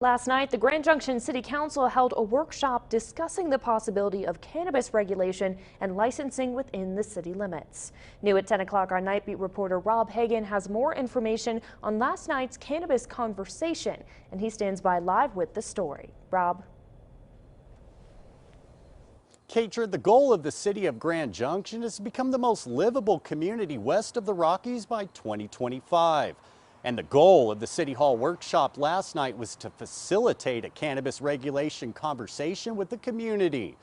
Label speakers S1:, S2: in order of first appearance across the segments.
S1: Last night, the Grand Junction City Council held a workshop discussing the possibility of cannabis regulation and licensing within the city limits. New at 10 o'clock, our Night Beat reporter Rob Hagan has more information on last night's cannabis conversation, and he stands by live with the story. Rob.
S2: Katrin, the goal of the city of Grand Junction is to become the most livable community west of the Rockies by 2025. And the goal of the City Hall workshop last night was to facilitate a cannabis regulation conversation with the community.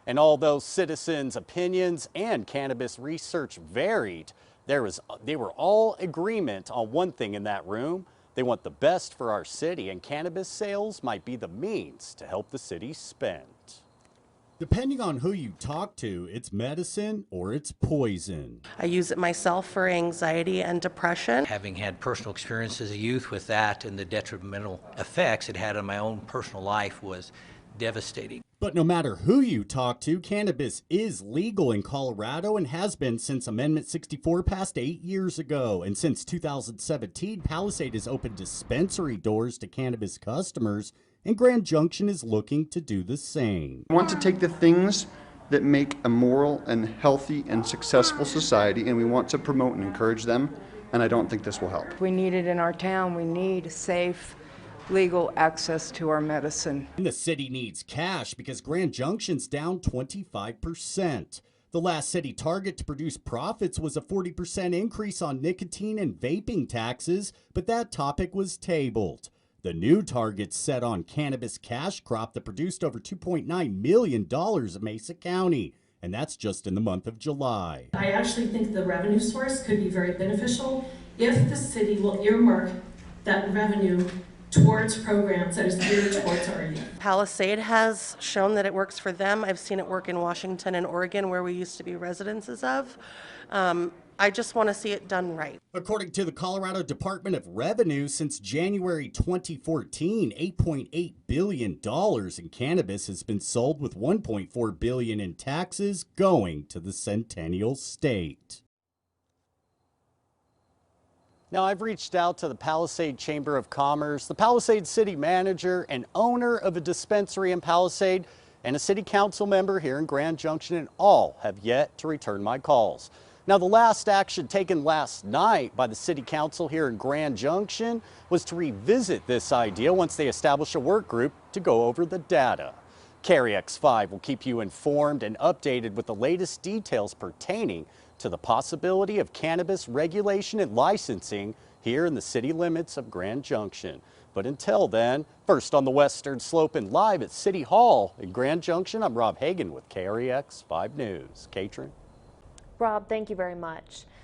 S2: And although citizens' opinions and cannabis research varied, they were all agreement on one thing in that room. They want the best for our city, and cannabis sales might be the means to help the city spend.
S3: Depending on who you talk to, it's medicine or it's poison.
S4: I use it myself for anxiety and depression.
S5: Having had personal experience as a youth with that and the detrimental effects it had on my own personal life was devastating.
S3: But no matter who you talk to, cannabis is legal in Colorado and has been since Amendment 64 passed 8 years ago. And since 2017, Palisade has opened dispensary doors to cannabis customers, and Grand Junction is looking to do the same.
S6: We want to take the things that make a moral and healthy and successful society, and we want to promote and encourage them, and I don't think this will help.
S7: We need it in our town. We need safe, legal access to our medicine.
S3: And the city needs cash because Grand Junction's down 25%. The last city target to produce profits was a 40% increase on nicotine and vaping taxes, but that topic was tabled. The new target's set on cannabis cash crop that produced over $2.9 million in Mesa County, and that's just in the month of July.
S8: I actually think the revenue source could be very beneficial if the city will earmark that revenue towards programs that is geared towards our youth.
S4: Palisade has shown that it works for them. I've seen it work in Washington and Oregon, where we used to be residences of. I just want to see it done right.
S3: According to the Colorado Department of Revenue, since January 2014, $8.8 billion in cannabis has been sold, with $1.4 billion in taxes going to the Centennial State.
S2: Now, I've reached out to the Palisade Chamber of Commerce, the Palisade City Manager and owner of a dispensary in Palisade, and a city council member here in Grand Junction, and all have yet to return my calls. Now, the last action taken last night by the City Council here in Grand Junction was to revisit this idea once they establish a work group to go over the data. KREX5 will keep you informed and updated with the latest details pertaining to the possibility of cannabis regulation and licensing here in the city limits of Grand Junction. But until then, first on the Western Slope and live at City Hall in Grand Junction, I'm Rob Hagan with KREX5 News. Katrin?
S1: Rob, thank you very much.